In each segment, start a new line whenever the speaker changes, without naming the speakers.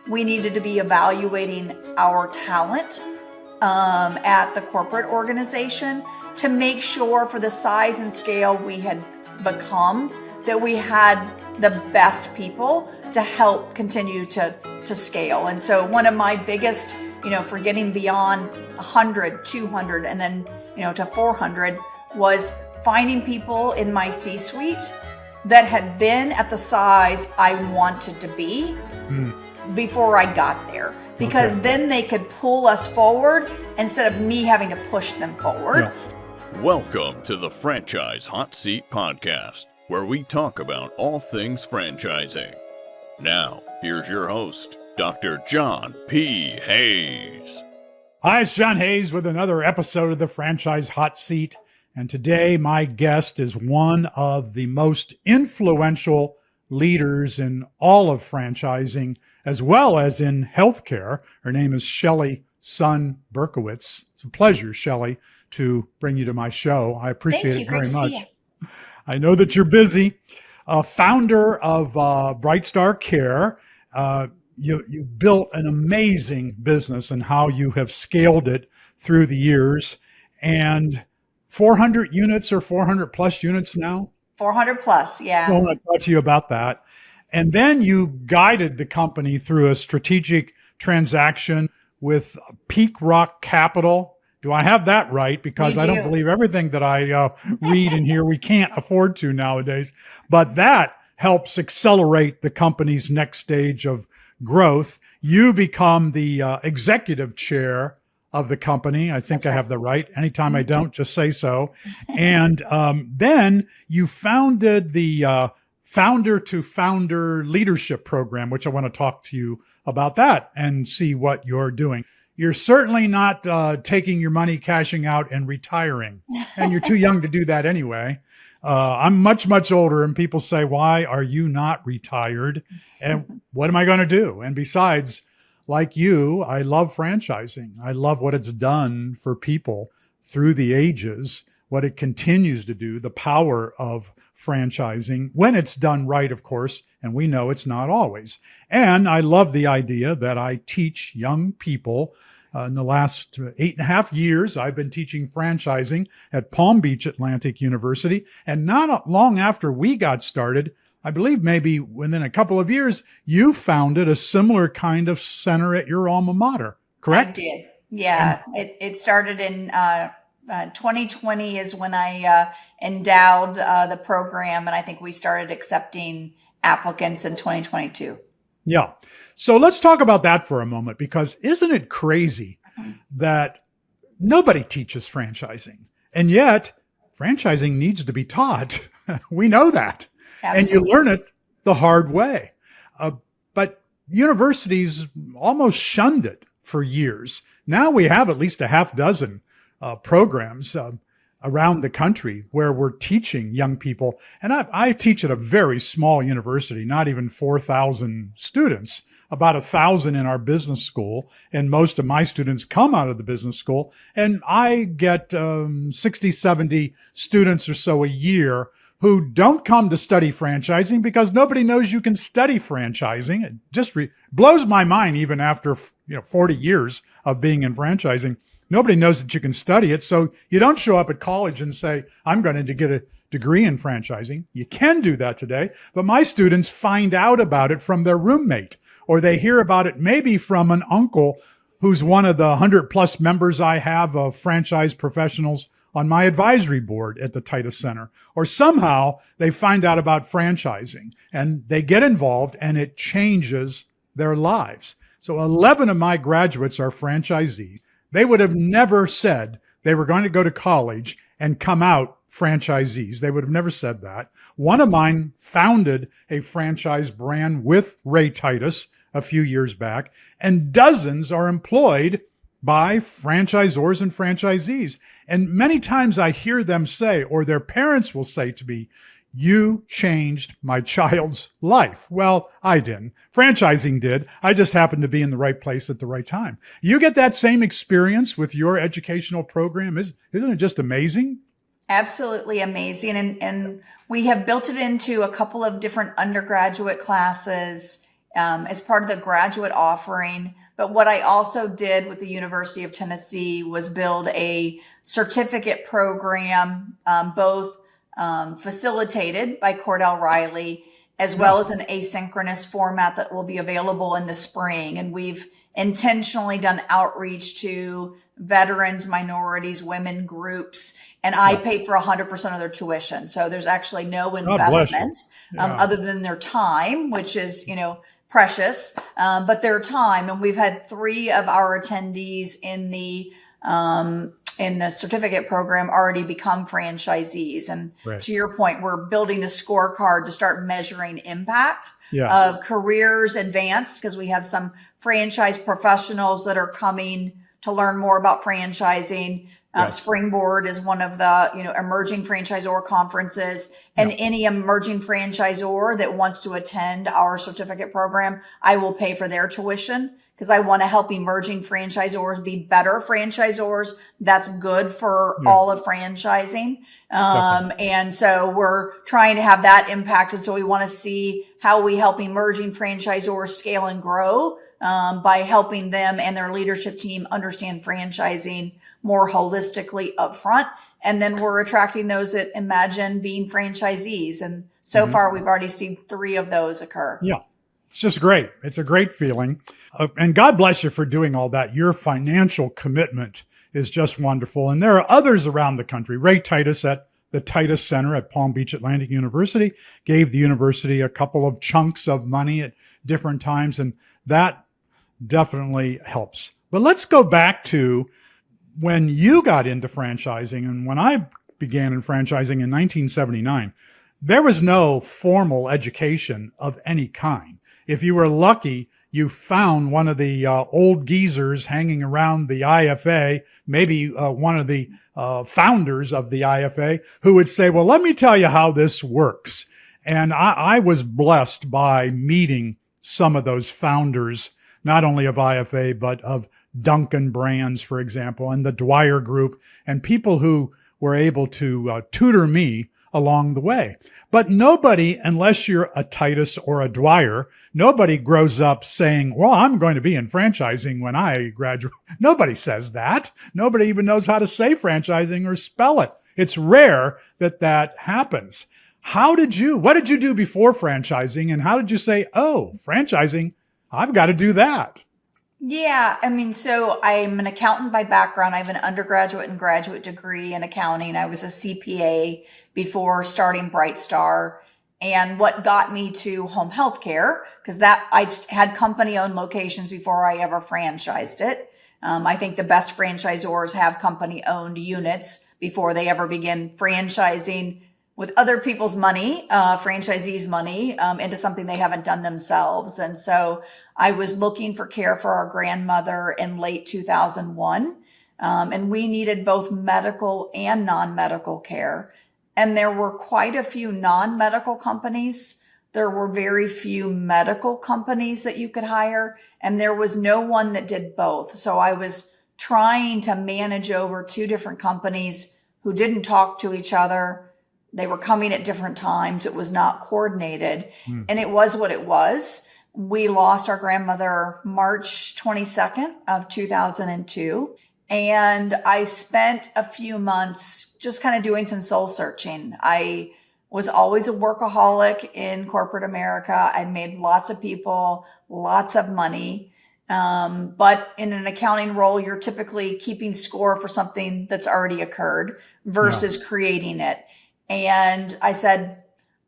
we needed to be evaluating our talent at the corporate organization to make sure for the size and scale we had become that we had the best people to help continue to scale. And so one of my biggest, for getting beyond 100, 200, and then, to 400 was finding people in my C-suite that had been at the size I wanted to be before I got there. Because then they could pull us forward instead of me having to push them forward.
Yeah. Welcome to the Franchise Hot Seat Podcast, where we talk about all things franchising. Now, here's your host, Dr. John P. Hayes.
Hi, it's John Hayes with another episode of the Franchise Hot Seat. And today my guest is one of the most influential leaders in all of franchising, as well as in healthcare. Her name is Shelly Sun Berkowitz. It's a pleasure, Shelly, to bring you to my show. I appreciate it very much. I know that you're busy. Founder of BrightStar Care. You built an amazing business and how you have scaled it through the years. And 400 units or 400 plus units now?
400 plus, yeah.
I want to talk to you about that. And then you guided the company through a strategic transaction with Peak Rock Capital. Do I have that right? Because I don't believe everything that I read in here we can't afford to nowadays. But that helps accelerate the company's next stage of growth. You become the executive chair of the company. I think I have the right. Anytime I don't, just say so. And then you founded the Founder to Founder Leadership Program, which I want to talk to you about that and see what you're doing. You're certainly not taking your money, cashing out, and retiring. And you're too young to do that anyway. I'm much, much older, and people say, why are you not retired? And what am I going to do? And besides, like you, I love franchising. I love what it's done for people through the ages, what it continues to do, the power of franchising when it's done right, of course, and we know it's not always. And I love the idea that I teach young people. In the last 8.5 years, I've been teaching franchising at Palm Beach Atlantic University. And not long after we got started, I believe maybe within a couple of years, you founded a similar kind of center at your alma mater, correct?
I did. Yeah. It started in 2020 is when I endowed the program. And I think we started accepting applicants in 2022.
Yeah. So let's talk about that for a moment, because isn't it crazy that nobody teaches franchising? And yet franchising needs to be taught. We know that. Absolutely. And you learn it the hard way. But universities almost shunned it for years. Now we have at least a half dozen programs around the country where we're teaching young people. And I teach at a very small university, not even 4,000 students, about 1,000 in our business school. And most of my students come out of the business school. And I get 60, 70 students or so a year who don't come to study franchising because nobody knows you can study franchising. It just blows my mind, even after 40 years of being in franchising. Nobody knows that you can study it. So you don't show up at college and say, I'm going to get a degree in franchising. You can do that today. But my students find out about it from their roommate, or they hear about it maybe from an uncle who's one of the 100 plus members I have of franchise professionals on my advisory board at the Titus Center. Or somehow they find out about franchising and they get involved and it changes their lives. So 11 of my graduates are franchisees. They would have never said they were going to go to college and come out franchisees. They would have never said that. One of mine founded a franchise brand with Ray Titus a few years back, and dozens are employed by franchisors and franchisees. And many times I hear them say, or their parents will say to me, you changed my child's life. Well, I didn't. Franchising did. I just happened to be in the right place at the right time. You get that same experience with your educational program. Isn't it just amazing?
Absolutely amazing. And we have built it into a couple of different undergraduate classes as part of the graduate offering. But what I also did with the University of Tennessee was build a certificate program, both facilitated by Cordell Riley, as well as an asynchronous format that will be available in the spring. And we've intentionally done outreach to veterans, minorities, women groups, and I pay for 100% of their tuition. So there's actually no investment other than their time, which is, precious, but their time. And we've had 3 of our attendees in the certificate program already become franchisees. And to your point, we're building the scorecard to start measuring impact of careers advanced, because we have some franchise professionals that are coming to learn more about franchising. Springboard is one of the, emerging franchisor conferences, and any emerging franchisor that wants to attend our certificate program, I will pay for their tuition, because I want to help emerging franchisors be better franchisors. That's good for all of franchising. And so we're trying to have that impact. And so we want to see how we help emerging franchisors scale and grow by helping them and their leadership team understand franchising more holistically upfront. And then we're attracting those that imagine being franchisees. And so far, we've already seen 3 of those occur.
Yeah. It's just great. It's a great feeling. And God bless you for doing all that. Your financial commitment is just wonderful. And there are others around the country. Ray Titus at the Titus Center at Palm Beach Atlantic University gave the university a couple of chunks of money at different times. And that definitely helps. But let's go back to when you got into franchising. And when I began in franchising in 1979, there was no formal education of any kind. If you were lucky, you found one of the old geezers hanging around the IFA, maybe one of the founders of the IFA, who would say, well, let me tell you how this works. And I was blessed by meeting some of those founders, not only of IFA, but of Duncan Brands, for example, and the Dwyer Group, and people who were able to tutor me along the way. But nobody, unless you're a Titus or a Dwyer, nobody grows up saying, well, I'm going to be in franchising when I graduate. Nobody says that. Nobody even knows how to say franchising or spell it. It's rare that that happens. What did you do before franchising? And how did you say, oh, franchising, I've got to do that?
Yeah, so I'm an accountant by background. I have an undergraduate and graduate degree in accounting. I was a CPA before starting BrightStar. And what got me to home health care, because I had company-owned locations before I ever franchised it. I think the best franchisors have company-owned units before they ever begin franchising with other people's money, franchisees' money, into something they haven't done themselves. And so I was looking for care for our grandmother in late 2001. And we needed both medical and non-medical care. And there were quite a few non-medical companies. There were very few medical companies that you could hire. And there was no one that did both. So I was trying to manage over 2 different companies who didn't talk to each other. They were coming at different times. It was not coordinated. And it was what it was. We lost our grandmother March 22nd of 2002. And I spent a few months just kind of doing some soul searching. I was always a workaholic in corporate America. I made lots of people, lots of money. But in an accounting role, you're typically keeping score for something that's already occurred versus creating it. And I said,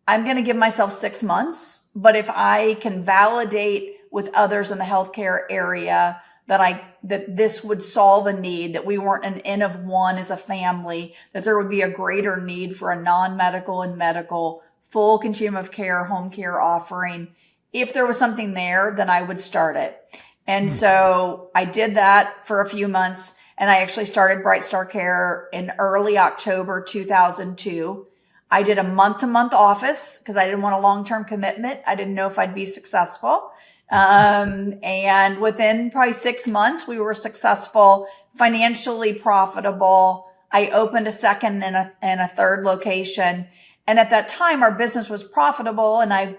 I'm going to give myself 6 months, but if I can validate with others in the healthcare area that this would solve a need, that we weren't an N of one as a family, that there would be a greater need for a non-medical and medical full continuum of care, home care offering. If there was something there, then I would start it. And so I did that for a few months, and I actually started BrightStar Care in early October 2002. I did a month-to-month office because I didn't want a long-term commitment. I didn't know if I'd be successful. And within probably 6 months, we were successful, financially profitable. I opened a second and a third location. And at that time, our business was profitable. And I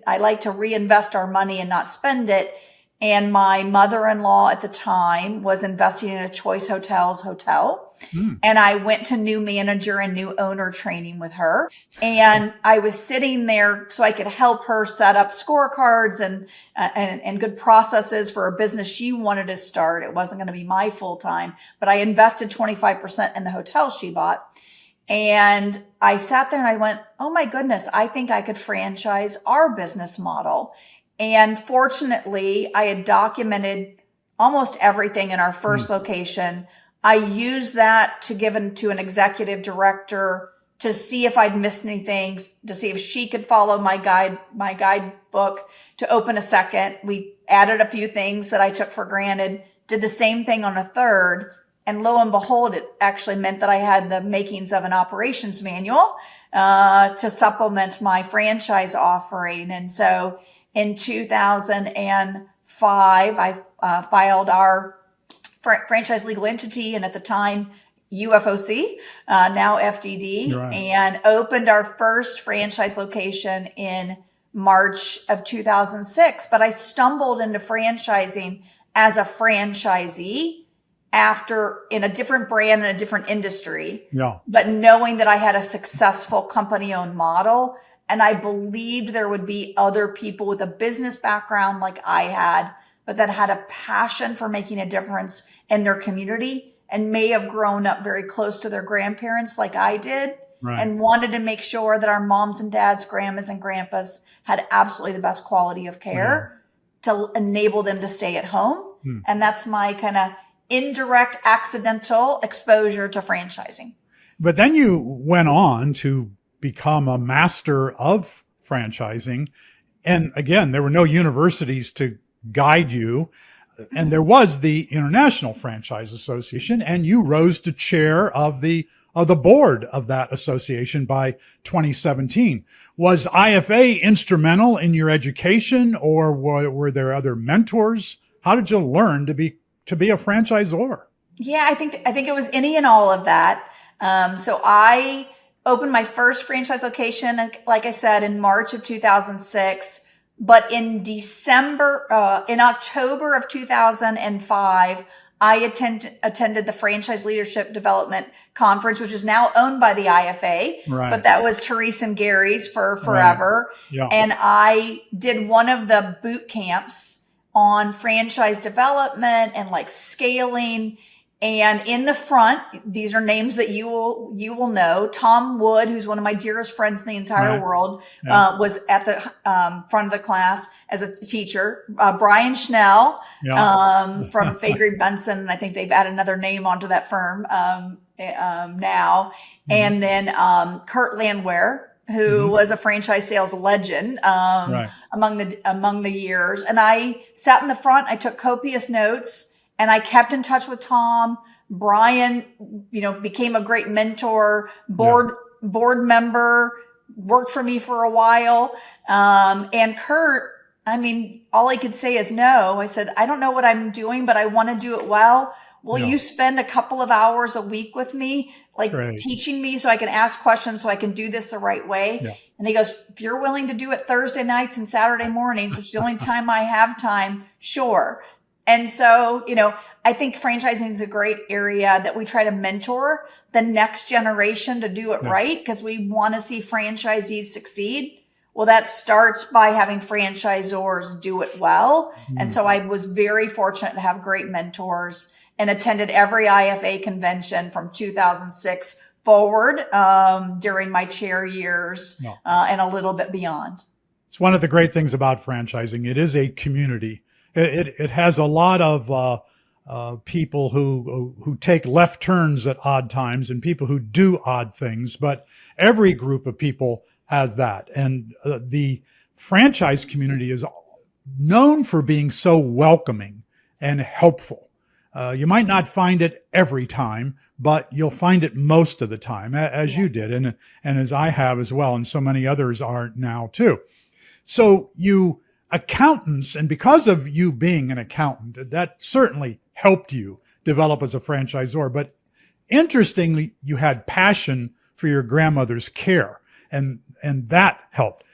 I like to reinvest our money and not spend it. And my mother-in-law at the time was investing in a Choice Hotels hotel. And I went to new manager and new owner training with her. And I was sitting there so I could help her set up scorecards and good processes for a business she wanted to start. It wasn't going to be my full time, but I invested 25% in the hotel she bought. And I sat there and I went, oh my goodness, I think I could franchise our business model. And fortunately, I had documented almost everything in our first location. I used that to give to an executive director to see if I'd missed any things, to see if she could follow my guidebook to open a second. We added a few things that I took for granted, did the same thing on a third. And lo and behold, it actually meant that I had the makings of an operations manual to supplement my franchise offering. And so in 2005, I filed our franchise legal entity, and at the time, UFOC, now FDD,
Right.
and opened our first franchise location in March of 2006. But I stumbled into franchising as a franchisee in a different brand and a different industry, but knowing that I had a successful company-owned model. And I believed there would be other people with a business background like I had, but that had a passion for making a difference in their community and may have grown up very close to their grandparents like I did, and wanted to make sure that our moms and dads, grandmas and grandpas had absolutely the best quality of care to enable them to stay at home. And that's my kind of indirect, accidental exposure to franchising.
But then you went on to become a master of franchising. And again, there were no universities to guide you. And there was the International Franchise Association, and you rose to chair of the board of that association by 2017. Was IFA instrumental in your education, or were there other mentors? How did you learn to be a franchisor?
Yeah, I think it was any and all of that. So I opened my first franchise location, like I said, in March of 2006. But in October of 2005, I attended the Franchise Leadership Development Conference, which is now owned by the IFA.
Right.
But that was Therese and Gary's for forever.
Right. Yeah.
And I did one of the boot camps on franchise development and like scaling. And in the front, these are names that you will know. Tom Wood, who's one of my dearest friends in the entire world, was at the front of the class as a teacher. Brian Schnell from Faegre Benson. I think they've added another name onto that firm now. And then Kurt Landwehr, who was a franchise sales legend among the years. And I sat in the front. I took copious notes. And I kept in touch with Tom. Brian, became a great mentor, board member, worked for me for a while. And Kurt, all I could say is no. I said, I don't know what I'm doing, but I want to do it well. Will you spend a couple of hours a week with me, teaching me so I can ask questions so I can do this the right way? Yeah. And he goes, if you're willing to do it Thursday nights and Saturday mornings, which is the only time I have time, sure. And so, I think franchising is a great area that we try to mentor the next generation to do it right, because we want to see franchisees succeed. Well, that starts by having franchisors do it well. And so I was very fortunate to have great mentors and attended every IFA convention from 2006 forward during my chair years and a little bit beyond.
It's one of the great things about franchising. It is a community. It has a lot of people who take left turns at odd times and people who do odd things, but every group of people has that. And the franchise community is known for being so welcoming and helpful. You might not find it every time, but you'll find it most of the time, as you did, and as I have as well, and so many others are now too. So you accountants, and because of you being an accountant, that certainly helped you develop as a franchisor. But interestingly, you had passion for your grandmother's care, and that helped.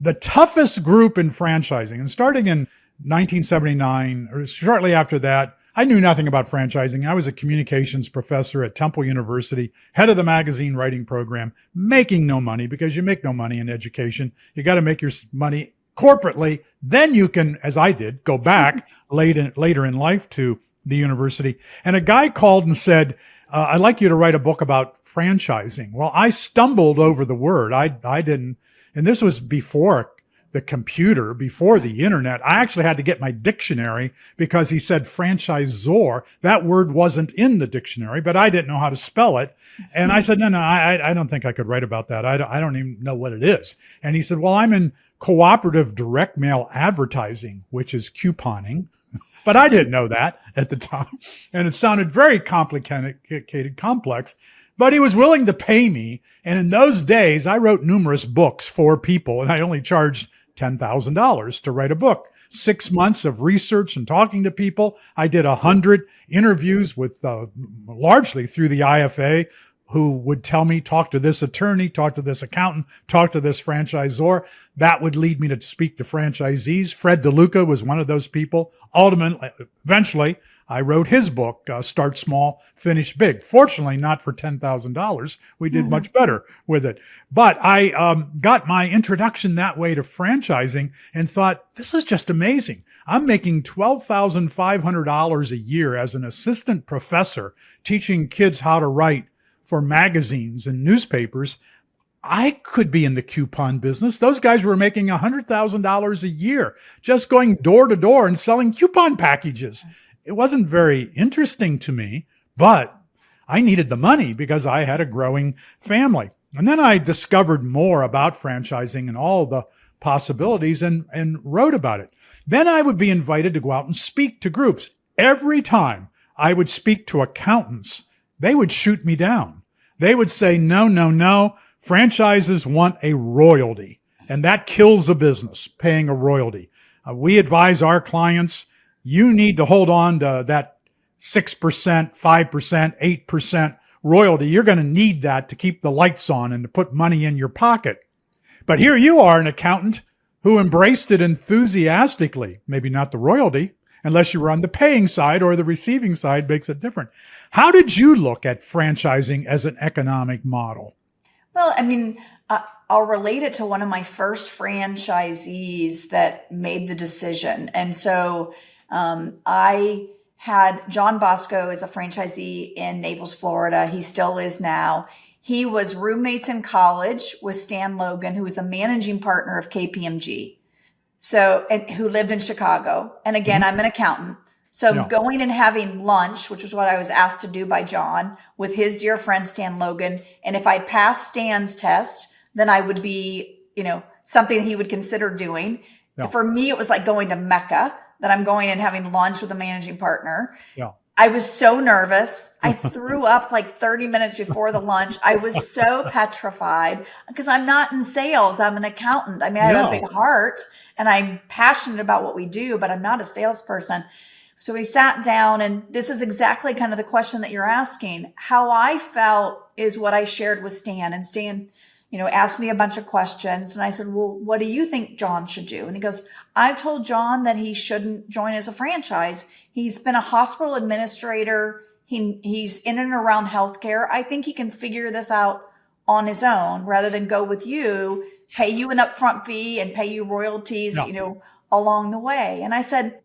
the toughest group in franchising, and starting in 1979 or shortly after that, I knew nothing about franchising. I was a communications professor at Temple University, head of the magazine writing program, making no money because you make no money in education. You got to make your money corporately. Then you can, as I did, go back later in life to the university. And a guy called and said, I'd like you to write a book about franchising. Well, I stumbled over the word. I didn't, and this was before the computer, before the internet. I actually had to get my dictionary because he said franchisor. That word wasn't in the dictionary, but I didn't know how to spell it. And I said, no, I don't think I could write about that. I don't even know what it is. And he said, well, I'm in cooperative direct mail advertising, which is couponing. But I didn't know that at the time. And it sounded very complicated, complex. But he was willing to pay me. And in those days, I wrote numerous books for people, and I only charged $10,000 to write a book. 6 months of research and talking to people. I did 100 interviews with largely through the IFA, who would tell me, talk to this attorney, talk to this accountant, talk to this franchisor. That would lead me to speak to franchisees. Fred DeLuca was one of those people. Eventually, I wrote his book, Start Small, Finish Big. Fortunately, not for $10,000. We did much better with it. But I got my introduction that way to franchising and thought, this is just amazing. I'm making $12,500 a year as an assistant professor teaching kids how to write for magazines and newspapers. I could be in the coupon business. Those guys were making $100,000 a year just going door to door and selling coupon packages. It wasn't very interesting to me, but I needed the money because I had a growing family. And then I discovered more about franchising and all the possibilities and wrote about it. Then I would be invited to go out and speak to groups. Every time I would speak to accountants, they would shoot me down. They would say, no. Franchises want a royalty, and that kills a business, paying a royalty. We advise our clients, you need to hold on to that 6%, 5%, 8% royalty. You're going to need that to keep the lights on and to put money in your pocket. But here you are, an accountant who embraced it enthusiastically, maybe not the royalty, unless you were on the paying side, or the receiving side makes it different. How did you look at franchising as an economic model?
Well, I mean, I'll relate it to one of my first franchisees that made the decision. And so I had John Bosco as a franchisee in Naples, Florida. He still is now. He was roommates in college with Stan Logan, who was the managing partner of KPMG. So, and who lived in Chicago. And again, I'm an accountant. So going and having lunch, which was what I was asked to do by John, with his dear friend, Stan Logan. And if I passed Stan's test, then I would be, something he would consider doing. Yeah. For me, it was like going to Mecca, that I'm going and having lunch with a managing partner. Yeah. I was so nervous. I threw up like 30 minutes before the lunch. I was so petrified because I'm not in sales. I'm an accountant. I mean, I have a big heart and I'm passionate about what we do, but I'm not a salesperson. So we sat down, and this is exactly kind of the question that you're asking. How I felt is what I shared with Stan, and Stan, asked me a bunch of questions, and I said, well, what do you think John should do? And he goes, I've told John that he shouldn't join as a franchise. He's been a hospital administrator. He's in and around healthcare. I think he can figure this out on his own rather than go with you, pay you an upfront fee and pay you royalties, along the way. And I said,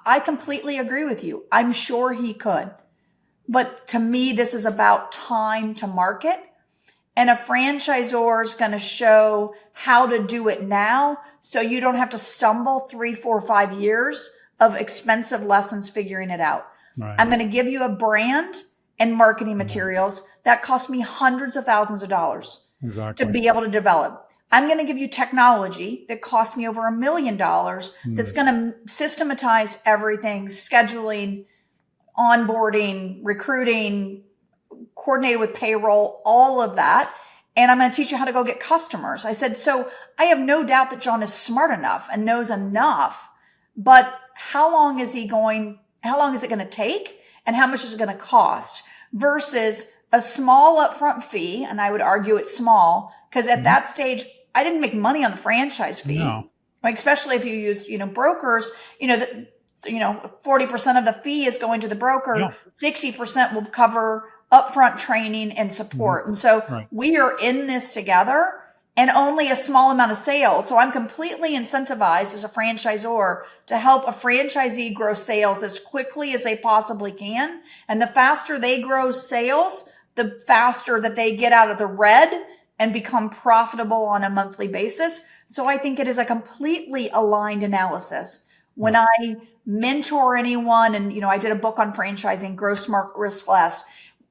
I completely agree with you. I'm sure he could. But to me, this is about time to market. And a franchisor is going to show how to do it now, so you don't have to stumble 3, 4, 5 years of expensive lessons figuring it out. Right. I'm going to give you a brand and marketing materials that cost me hundreds of thousands of dollars to be able to develop. I'm going to give you technology that cost me over $1 million that's going to systematize everything, scheduling, onboarding, recruiting, coordinated with payroll, all of that. And I'm going to teach you how to go get customers. I said, so I have no doubt that John is smart enough and knows enough, but how long is it going to take? And how much is it going to cost versus a small upfront fee? And I would argue it's small because at that stage, I didn't make money on the franchise fee.
No.
Like, especially if you use, brokers, 40% of the fee is going to the broker.
Yeah.
60% will cover upfront training and support. And so
Right.
we are in this together, and only a small amount of sales. So I'm completely incentivized as a franchisor to help a franchisee grow sales as quickly as they possibly can. And the faster they grow sales, the faster that they get out of the red and become profitable on a monthly basis. So I think it is a completely aligned analysis. When I mentor anyone, and, I did a book on franchising, Grow Smart, Risk Less.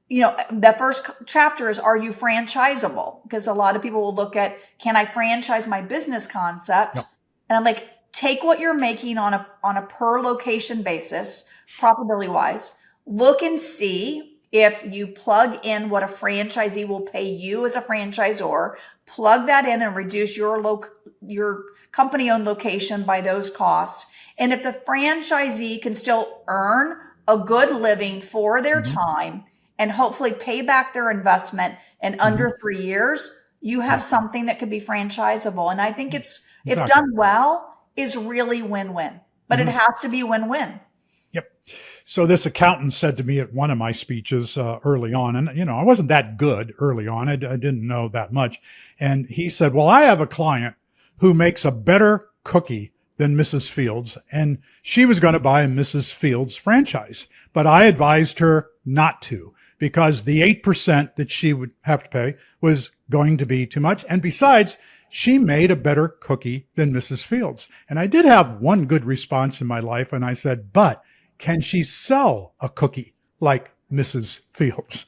The first chapter is, are you franchisable? Because a lot of people will look at, can I franchise my business concept?
Yep.
And I'm like, take what you're making on a per location basis, profitability wise, look and see if you plug in what a franchisee will pay you as a franchisor, plug that in and reduce your company owned location by those costs. And if the franchisee can still earn a good living for their time, and hopefully pay back their investment in under 3 years, you have something that could be franchisable. And I think if done well, is really win-win. But it has to be win-win.
Yep. So this accountant said to me at one of my speeches early on, and I wasn't that good early on. I didn't know that much. And he said, well, I have a client who makes a better cookie than Mrs. Fields, and she was going to buy a Mrs. Fields franchise. But I advised her not to, because the 8% that she would have to pay was going to be too much. And besides, she made a better cookie than Mrs. Fields. And I did have one good response in my life. And I said, but can she sell a cookie like Mrs. Fields?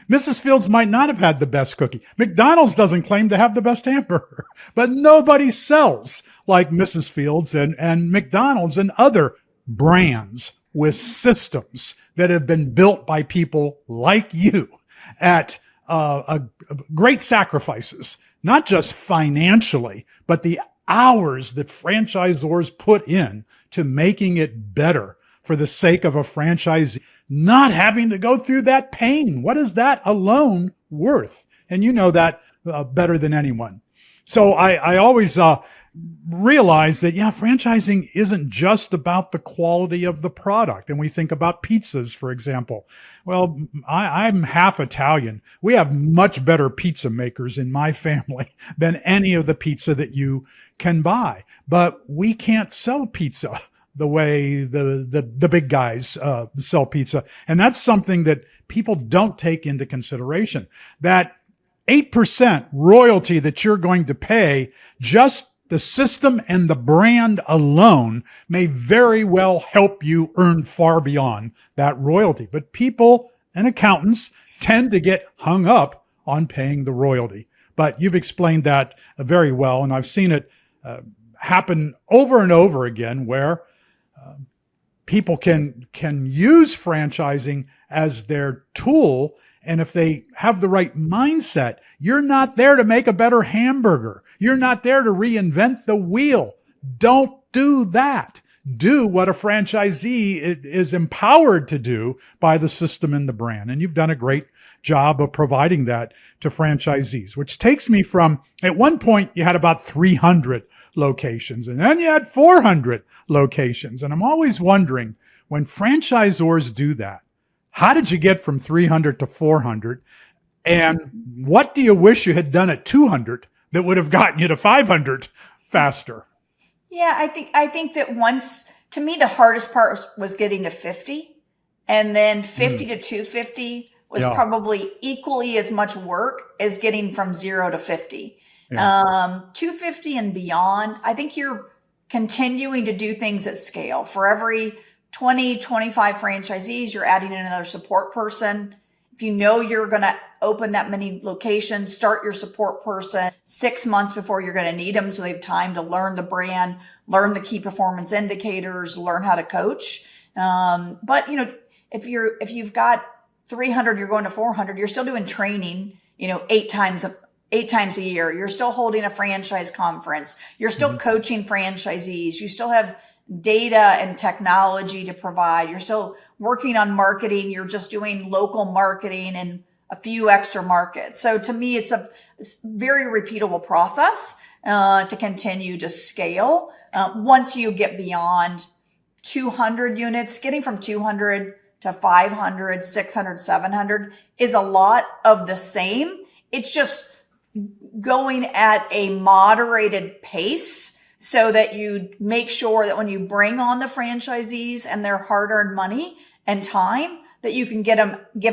Mrs. Fields might not have had the best cookie. McDonald's doesn't claim to have the best hamburger, but nobody sells like Mrs. Fields and McDonald's and other brands with systems that have been built by people like you at great sacrifices, not just financially, but the hours that franchisors put in to making it better for the sake of a franchisee not having to go through that pain. What is that alone worth? And you know that better than anyone. So I always realize that, franchising isn't just about the quality of the product. And we think about pizzas, for example. Well, I'm half Italian. We have much better pizza makers in my family than any of the pizza that you can buy. But we can't sell pizza the way the big guys sell pizza. And that's something that people don't take into consideration. That 8% royalty that you're going to pay, just the system and the brand alone may very well help you earn far beyond that royalty. But people and accountants tend to get hung up on paying the royalty. But you've explained that very well, and I've seen it happen over and over again where people can use franchising as their tool. And if they have the right mindset, you're not there to make a better hamburger. You're not there to reinvent the wheel. Don't do that. Do what a franchisee is empowered to do by the system and the brand. And you've done a great job of providing that to franchisees, which takes me from, at one point, you had about 300 locations, and then you had 400 locations. And I'm always wondering, when franchisors do that, how did you get from 300 to 400? And what do you wish you had done at 200 that would have gotten you to 500 faster?
Yeah, I think that to me, the hardest part was getting to 50, and then 50 to 250 was probably equally as much work as getting from 0 to 50. 250 and beyond, I think you're continuing to do things at scale. For every 20, 25 franchisees, you're adding another support person. If you know you're going to open that many locations, start your support person 6 months before you're going to need them, so they have time to learn the brand, learn the key performance indicators, learn how to coach. But if you've got 300, you're going to 400, you're still doing training, 8 times a year. You're still holding a franchise conference. You're still coaching franchisees. You still have data and technology to provide. You're still working on marketing. You're just doing local marketing and a few extra markets. So to me, it's very repeatable process to continue to scale. Once you get beyond 200 units, getting from 200 to 500, 600, 700 is a lot of the same. It's just going at a moderated pace so that you make sure that when you bring on the franchisees and their hard-earned money and time, that you can give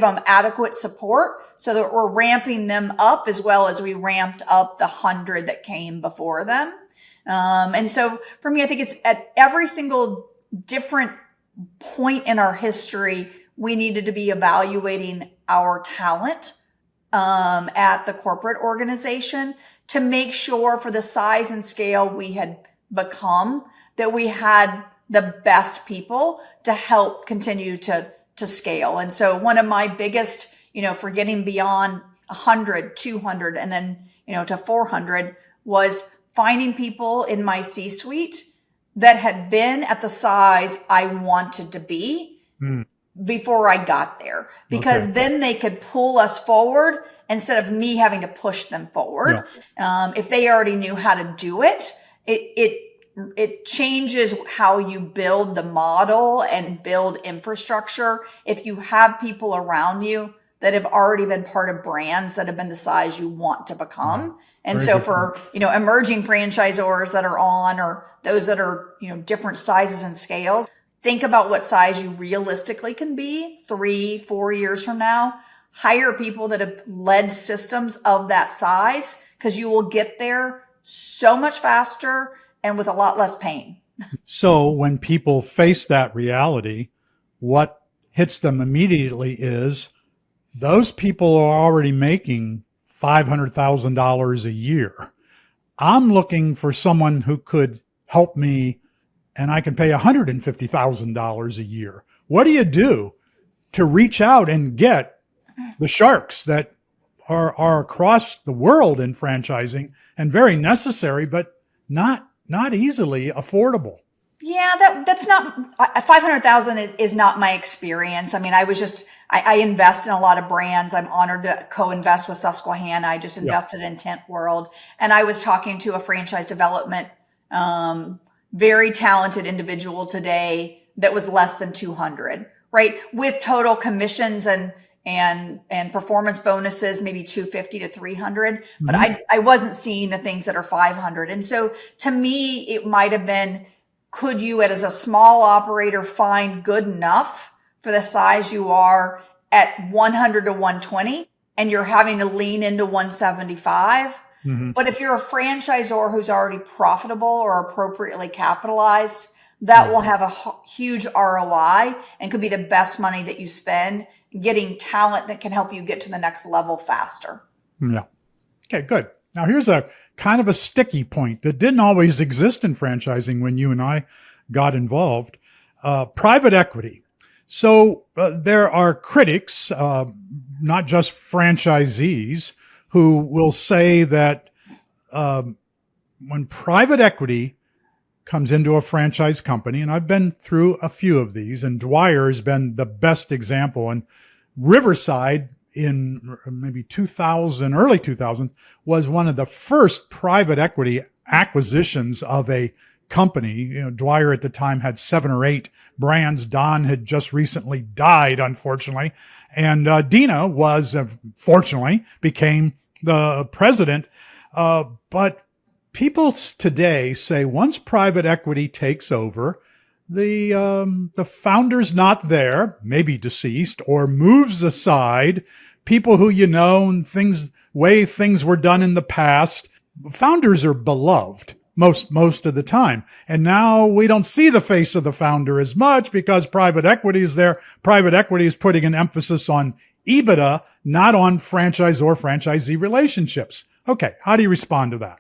them adequate support so that we're ramping them up as well as we ramped up the 100 that came before them. And so for me, I think it's at every single different point in our history, we needed to be evaluating our talent at the corporate organization to make sure for the size and scale we had become that we had the best people to help continue to scale. And so one of my biggest, for getting beyond 100, 200, and then, to 400 was finding people in my C-suite that had been at the size I wanted to be before I got there, because then they could pull us forward instead of me having to push them forward. Yeah. If they already knew how to do it, it changes how you build the model and build infrastructure. If you have people around you that have already been part of brands that have been the size you want to become. And so for, emerging franchisors that are on, or those that are, different sizes and scales, think about what size you realistically can be 3-4 years from now. Hire people that have led systems of that size, because you will get there so much faster and with a lot less pain.
So when people face that reality, what hits them immediately is those people are already making $500,000 a year. I'm looking for someone who could help me, and I can pay $150,000 a year. What do you do to reach out and get the sharks that are across the world in franchising and very necessary, but not easily affordable?
Yeah, that's not 500,000 is not my experience. I mean, I invest in a lot of brands. I'm honored to co-invest with Susquehanna. I just invested in Tent World, and I was talking to a franchise development, very talented individual today that was less than 200, right? With total commissions and performance bonuses, maybe 250 to 300, but I wasn't seeing the things that are 500. And so to me, it might have been, could you as a small operator find good enough for the size you are at 100 to 120 and you're having to lean into 175? But if you're a franchisor who's already profitable or appropriately capitalized, that will have a huge ROI and could be the best money that you spend getting talent that can help you get to the next level faster.
Yeah. Okay, good. Now here's a kind of a sticky point that didn't always exist in franchising when you and I got involved. Private equity. So there are critics, not just franchisees, who will say that when private equity comes into a franchise company, and I've been through a few of these, and Dwyer has been the best example, and Riverside in maybe 2000, early 2000, was one of the first private equity acquisitions of a company. Dwyer at the time had 7 or 8 brands. Don had just recently died, unfortunately. And Dina fortunately, became the president. But people today say once private equity takes over, the founder's not there, maybe deceased, or moves aside. People who and way things were done in the past. Founders are beloved most of the time. And now we don't see the face of the founder as much because private equity is there. Private equity is putting an emphasis on EBITDA, not on franchise or franchisee relationships. Okay, how do you respond to that?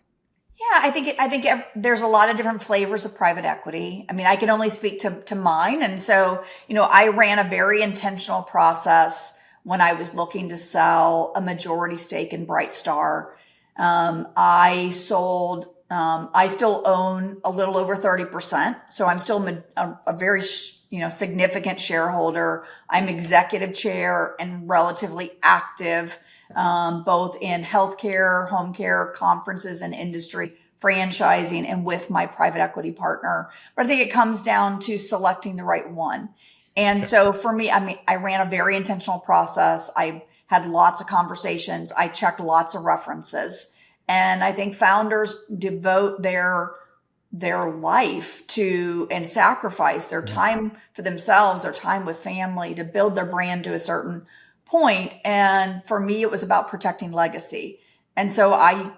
Yeah, I think there's a lot of different flavors of private equity. I mean, I can only speak to mine. And so, I ran a very intentional process when I was looking to sell a majority stake in BrightStar. I still own a little over 30%. So I'm still a very, significant shareholder. I'm executive chair and relatively active. both in healthcare, home care, conferences, and industry, franchising, and with my private equity partner. But I think it comes down to selecting the right one. And so for me, I ran a very intentional process. I had lots of conversations. I checked lots of references. And I think founders devote their life to and sacrifice their time for themselves, their time with family to build their brand to a certain point. And for me, it was about protecting legacy. And so I,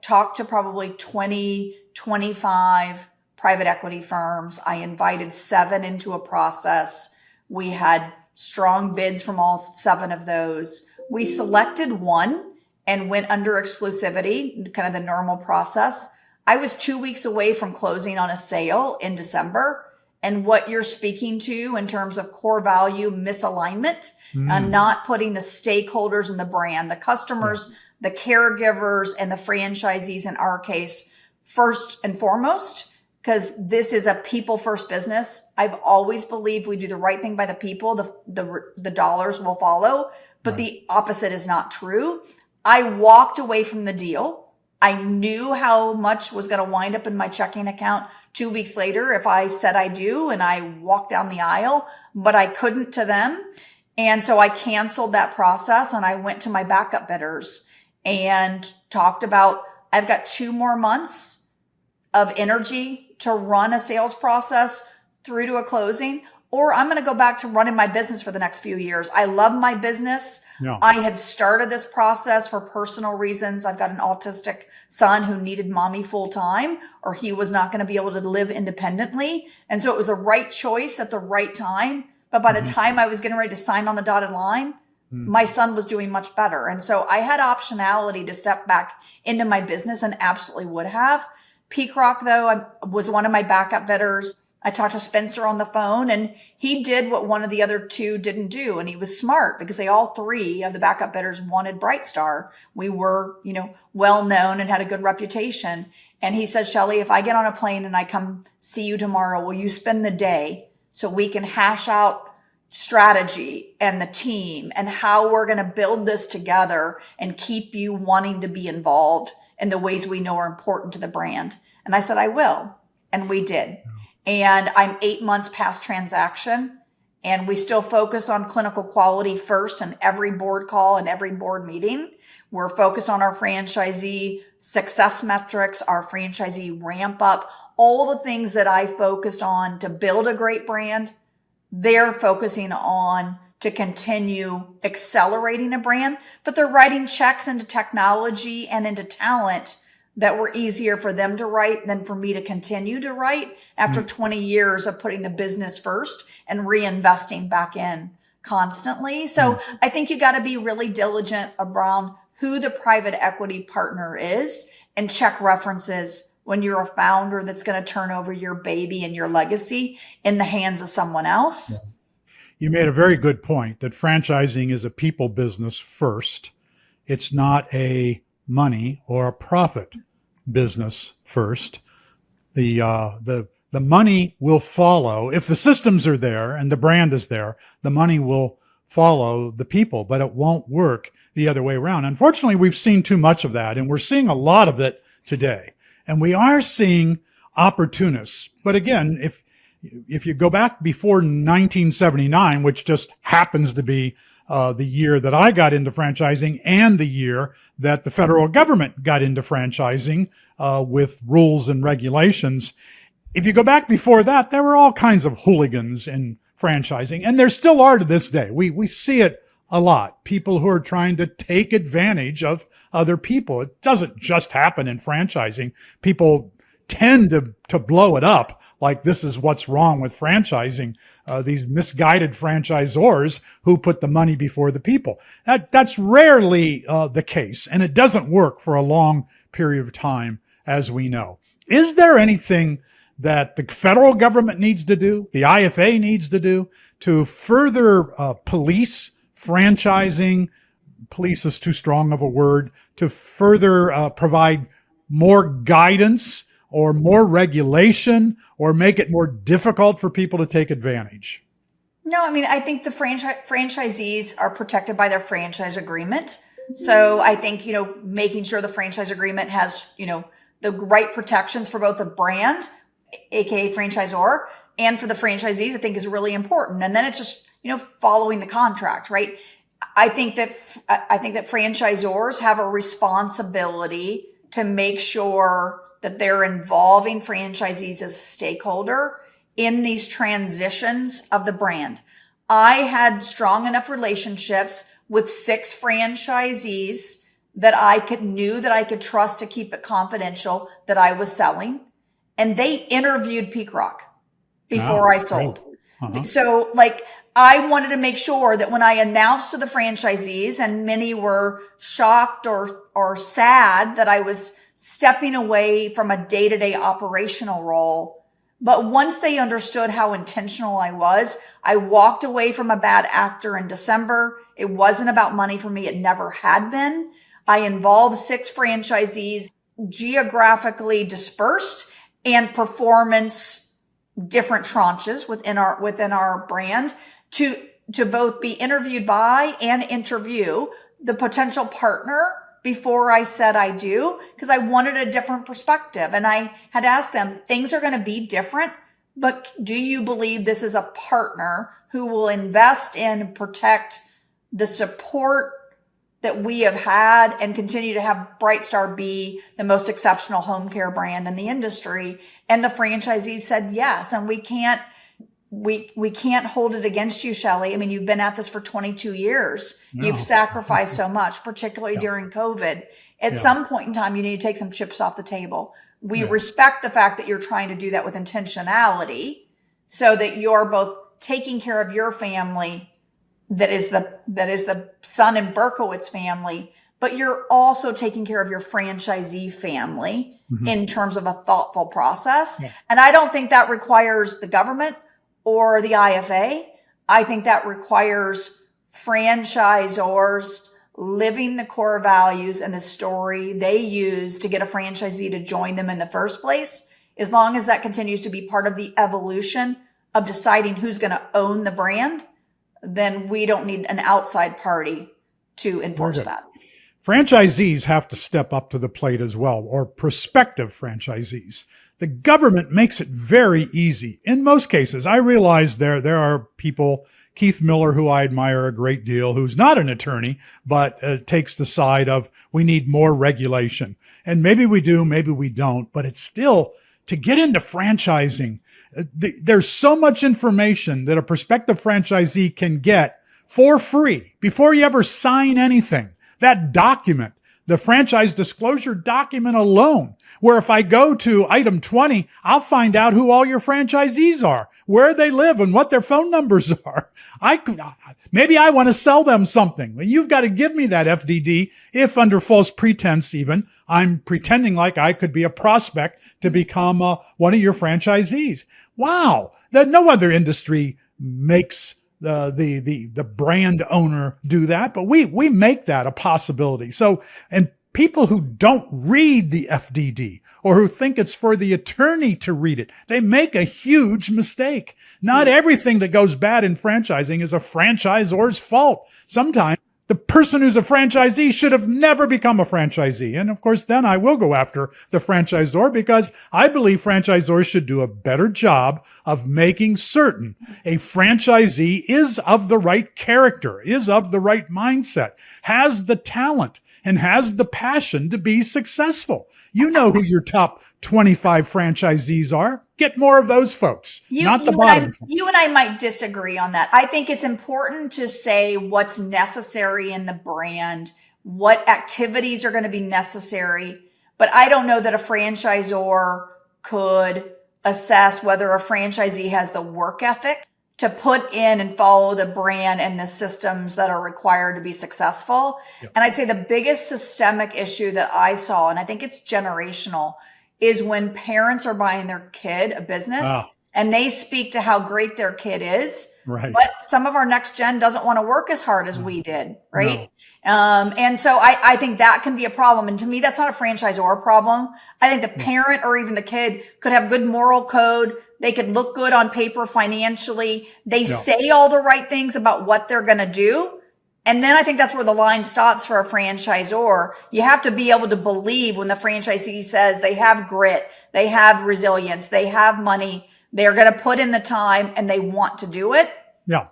talked to probably 20, 25 private equity firms. I invited 7 into a process. We had strong bids from all 7 of those. We selected one and went under exclusivity, kind of the normal process. I was 2 weeks away from closing on a sale in December. And what you're speaking to in terms of core value misalignment, not putting the stakeholders in the brand, the customers, the caregivers, and the franchisees in our case, first and foremost, because this is a people first business. I've always believed we do the right thing by the people, the dollars will follow, but the opposite is not true. I walked away from the deal. I knew how much was going to wind up in my checking account 2 weeks later if I said I do, and I walked down the aisle, but I couldn't to them. And so I canceled that process and I went to my backup bidders and talked about, I've got 2 more months of energy to run a sales process through to a closing, or I'm going to go back to running my business for the next few years. I love my business. Yeah. I had started this process for personal reasons. I've got an autistic son who needed mommy full time, or he was not going to be able to live independently. And so it was the right choice at the right time. But by the time I was getting ready to sign on the dotted line, my son was doing much better. And so I had optionality to step back into my business and absolutely would have. Peak Rock, though, was one of my backup bidders. I talked to Spencer on the phone and he did what one of the other 2 didn't do. And he was smart because they all 3 of the backup bidders wanted BrightStar. We were, well known and had a good reputation. And he said, Shelly, if I get on a plane and I come see you tomorrow, will you spend the day so we can hash out strategy and the team and how we're going to build this together and keep you wanting to be involved in the ways we know are important to the brand? And I said, I will. And we did. And I'm 8 months past transaction, and we still focus on clinical quality first in every board call and every board meeting. We're focused on our franchisee success metrics, our franchisee ramp up, all the things that I focused on to build a great brand. They're focusing on to continue accelerating a brand, but they're writing checks into technology and into talent that were easier for them to write than for me to continue to write after 20 years of putting the business first and reinvesting back in constantly. So I think you got to be really diligent around who the private equity partner is and check references when you're a founder that's going to turn over your baby and your legacy in the hands of someone else.
Yeah. You made a very good point that franchising is a people business first. It's not a money or a profit business first. The money will follow. If the systems are there and the brand is there, the money will follow the people, but it won't work the other way around. Unfortunately, we've seen too much of that, and we're seeing a lot of it today. And we are seeing opportunists. But again, if you go back before 1979, which just happens to be the year that I got into franchising and the year that the federal government got into franchising with rules and regulations. If you go back before that, there were all kinds of hooligans in franchising, and there still are to this day. We see it a lot. People who are trying to take advantage of other people. It doesn't just happen in franchising. People tend to blow it up like this is what's wrong with franchising. These misguided franchisors who put the money before the people. That's rarely the case, and it doesn't work for a long period of time, as we know. Is there anything that the federal government needs to do, the IFA needs to do, to further police franchising? Police is too strong of a word. To further provide more guidance or more regulation, or make it more difficult for people to take advantage?
No, I mean, I think the franchisees are protected by their franchise agreement. So I think, making sure the franchise agreement has, the right protections for both the brand, aka franchisor, and for the franchisees, I think is really important. And then it's just, following the contract, right? I think that franchisors have a responsibility to make sure that they're involving franchisees as a stakeholder in these transitions of the brand. I had strong enough relationships with 6 franchisees that knew that I could trust to keep it confidential that I was selling. And they interviewed Peak Rock before I sold.
Uh-huh.
So I wanted to make sure that when I announced to the franchisees, and many were shocked or sad that I was stepping away from a day-to-day operational role. But once they understood how intentional I walked away from a bad actor in December. It wasn't about money for me. It never had been. I involved 6 franchisees, geographically dispersed and performance different tranches within our brand to both be interviewed by and interview the potential partner before I said I do, because I wanted a different perspective. And I had asked them, things are going to be different, but do you believe this is a partner who will invest in and protect the support that we have had and continue to have BrightStar be the most exceptional home care brand in the industry? And the franchisees said yes. And we can't hold it against you, Shelly. I mean, you've been at this for 22 years. No. You've sacrificed so much, particularly during COVID. At some point in time, you need to take some chips off the table. We respect the fact that you're trying to do that with intentionality so that you're both taking care of your family that is the Sun and Berkowitz family, but you're also taking care of your franchisee family in terms of a thoughtful process. Yeah. And I don't think that requires the government or the IFA. I think that requires franchisors living the core values and the story they use to get a franchisee to join them in the first place. As long as that continues to be part of the evolution of deciding who's going to own the brand, then we don't need an outside party to enforce that.
Franchisees have to step up to the plate as well, or prospective franchisees. The government makes it very easy. In most cases, I realize there are people, Keith Miller, who I admire a great deal, who's not an attorney, but takes the side of we need more regulation. And maybe we do, maybe we don't, but it's still, to get into franchising, there's so much information that a prospective franchisee can get for free before you ever sign anything. That document, the franchise disclosure document alone, where if I go to item 20, I'll find out who all your franchisees are, where they live, and what their phone numbers are. Maybe I want to sell them something. Well, you've got to give me that FDD if, under false pretense even, I'm pretending like I could be a prospect to become one of your franchisees. Wow, that no other industry makes the brand owner do that, but we make that a possibility. So, and people who don't read the FDD or who think it's for the attorney to read it, they make a huge mistake. Not everything that goes bad in franchising is a franchisor's fault. Sometimes the person who's a franchisee should have never become a franchisee. And of course, then I will go after the franchisor, because I believe franchisors should do a better job of making certain a franchisee is of the right character, is of the right mindset, has the talent, and has the passion to be successful. You know who your top 25 franchisees are. Get more of those folks, not the bottom.
You and I might disagree on that. I think it's important to say what's necessary in the brand, what activities are going to be necessary. But I don't know that a franchisor could assess whether a franchisee has the work ethic to put in and follow the brand and the systems that are required to be successful. Yep. And I'd say the biggest systemic issue that I saw, and I think it's generational, is when parents are buying their kid a business and they speak to how great their kid is. Right. But some of our next gen doesn't want to work as hard as we did. Right. No. And so I think that can be a problem. And to me, that's not a franchisor problem. I think the parent or even the kid could have good moral code. They could look good on paper financially. They say all the right things about what they're going to do. And then I think that's where the line stops for a franchisor. You have to be able to believe when the franchisee says they have grit, they have resilience, they have money, they're going to put in the time and they want to do it.
Yeah.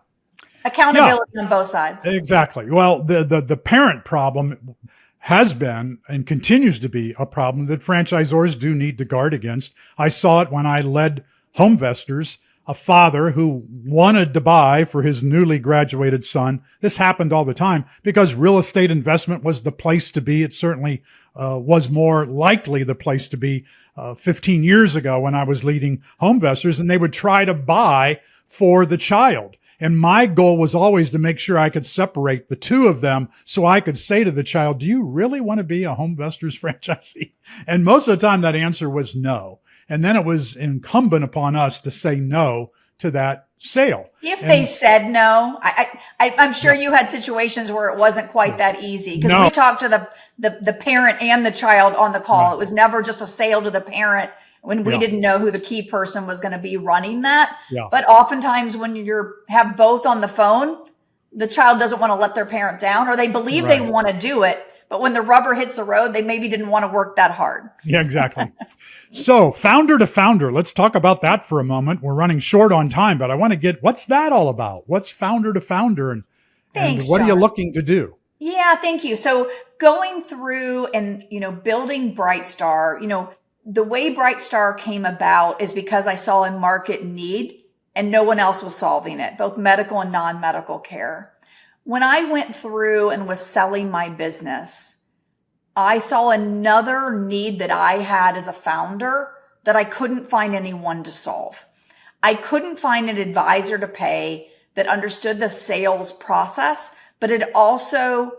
Accountability on both sides.
Exactly. Well, the parent problem has been and continues to be a problem that franchisors do need to guard against. I saw it when I led Homevestors, a father who wanted to buy for his newly graduated son. This happened all the time because real estate investment was the place to be. It certainly was more likely the place to be 15 years ago when I was leading Homevestors, and they would try to buy for the child. And my goal was always to make sure I could separate the two of them so I could say to the child, do you really want to be a Homevestors franchisee? And most of the time that answer was no. And then it was incumbent upon us to say no to that sale.
If they said no, I'm sure you had situations where it wasn't quite that easy, because we talked to the parent and the child on the call. It was never just a sale to the parent when we didn't know who the key person was going to be running that. But oftentimes when you have both on the phone, the child doesn't want to let their parent down, or they believe they want to do it. But when the rubber hits the road, they maybe didn't want to work that hard.
Yeah, exactly. So founder to founder, let's talk about that for a moment. We're running short on time, but I want to get, what's that all about? What's founder to founder, and what are you looking to do?
Yeah, thank you. So going through and, building BrightStar, the way BrightStar came about is because I saw a market need and no one else was solving it, both medical and non-medical care. When I went through and was selling my business, I saw another need that I had as a founder that I couldn't find anyone to solve. I couldn't find an advisor to pay that understood the sales process, but had also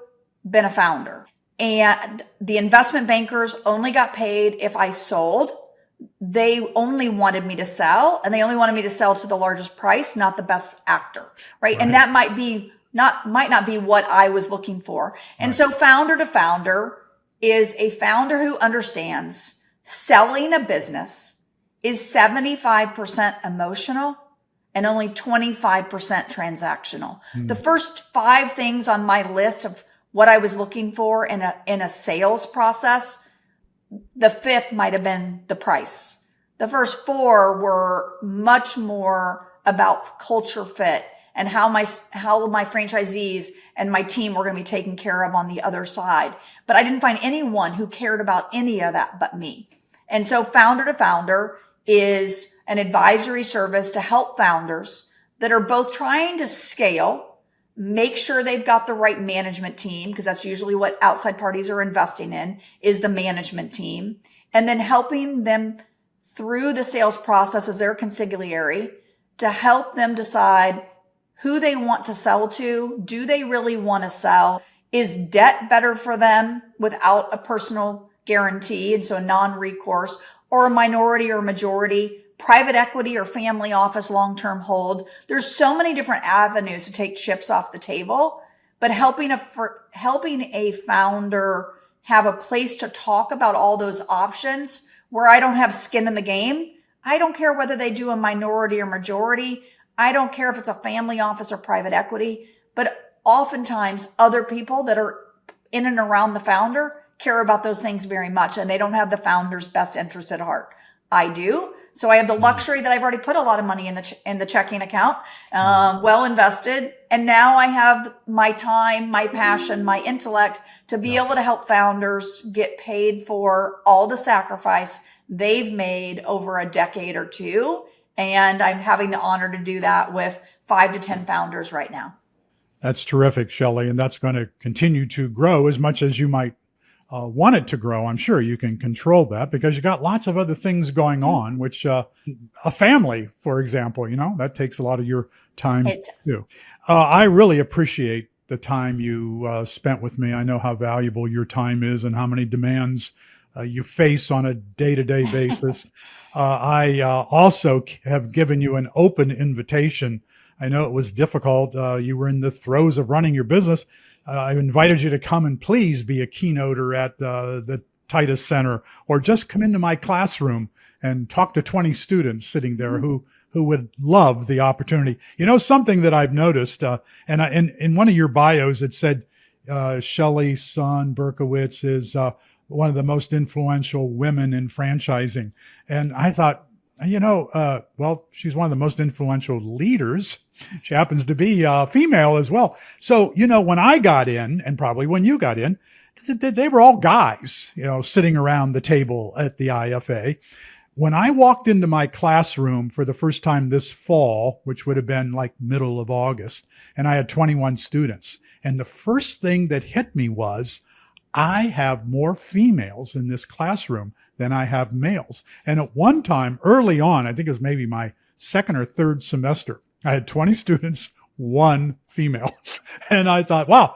been a founder. And the investment bankers only got paid if I sold. They only wanted me to sell, and they only wanted me to sell to the largest price, not the best actor, right? And that might not be what I was looking for. And so founder to founder is a founder who understands selling a business is 75% emotional and only 25% transactional. The first 5 things on my list of what I was looking for in a sales process, the 5th might have been the price. The first 4 were much more about culture fit and how my franchisees and my team were going to be taken care of on the other side. But I didn't find anyone who cared about any of that but me. And so founder to founder is an advisory service to help founders that are both trying to scale, make sure they've got the right management team, because that's usually what outside parties are investing in, is the management team, and then helping them through the sales process as their consigliere to help them decide who they want to sell to. Do they really want to sell? Is debt better for them without a personal guarantee, and so a non-recourse, or a minority or majority, private equity or family office long-term hold? There's so many different avenues to take chips off the table, but helping a founder have a place to talk about all those options where I don't have skin in the game. I don't care whether they do a minority or majority. I don't care if it's a family office or private equity, but oftentimes other people that are in and around the founder care about those things very much, and they don't have the founder's best interest at heart. I do. So I have the luxury that I've already put a lot of money in the checking account, well invested. And now I have my time, my passion, my intellect to be able to help founders get paid for all the sacrifice they've made over a decade or two. And I'm having the honor to do that with 5 to 10 founders right now.
That's terrific, Shelly. And that's going to continue to grow as much as you might want it to grow. I'm sure you can control that because you got lots of other things going on, which a family, for example, that takes a lot of your time too. I really appreciate the time you spent with me. I know how valuable your time is and how many demands you face on a day-to-day basis. I also have given you an open invitation. I know it was difficult. You were in the throes of running your business. I invited you to come and please be a keynoter at the Titus Center, or just come into my classroom and talk to 20 students sitting there who who would love the opportunity. You know, something that I've noticed, in one of your bios, it said Shelly Sun Berkowitz is one of the most influential women in franchising. And I thought, well, she's one of the most influential leaders. She happens to be female as well. So, when I got in, and probably when you got in, they were all guys, sitting around the table at the IFA. When I walked into my classroom for the first time this fall, which would have been like middle of August, and I had 21 students, and the first thing that hit me was, I have more females in this classroom than I have males. And at one time, early on, I think it was maybe my second or third semester, I had 20 students, one female. And I thought, wow,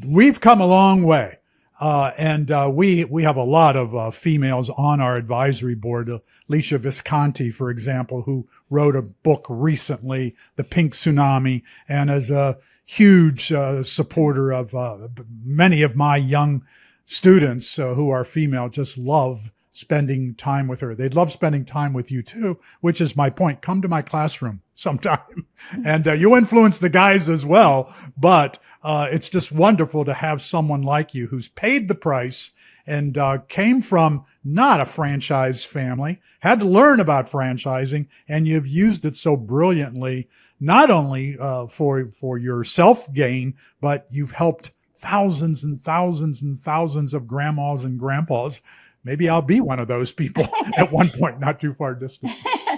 we've come a long way. We have a lot of females on our advisory board. Alicia Visconti, for example, who wrote a book recently, The Pink Tsunami, and is a huge supporter of many of my young students who are female. Just love spending time with her. They'd love spending time with you too, which is my point. Come to my classroom sometime, and you influence the guys as well. But it's just wonderful to have someone like you who's paid the price and came from not a franchise family, had to learn about franchising, and you've used it so brilliantly, not only for your self-gain, but you've helped thousands and thousands and thousands of grandmas and grandpas. Maybe I'll be one of those people at one point, not too far distant.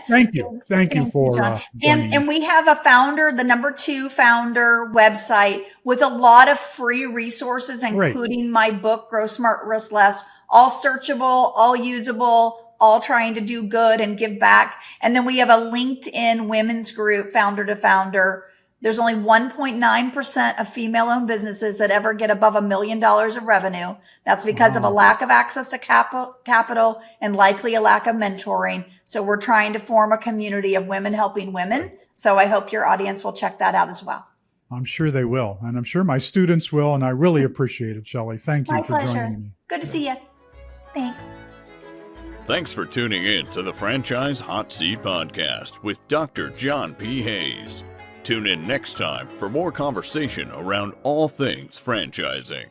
Thank you. Thank you for joining
and we have a founder, the number 2 founder website with a lot of free resources, including my book, Grow Smart, Risk Less, all searchable, all usable, all trying to do good and give back. And then we have a LinkedIn women's group, founder to founder. There's only 1.9% of female-owned businesses that ever get above $1 million of revenue. That's because of a lack of access to capital and likely a lack of mentoring. So we're trying to form a community of women helping women. So I hope your audience will check that out as well.
I'm sure they will. And I'm sure my students will. And I really appreciate it, Shelly. Thank you for joining me.
Good to see you. Thanks.
Thanks for tuning in to the Franchise Hot Seat Podcast with Dr. John P. Hayes. Tune in next time for more conversation around all things franchising.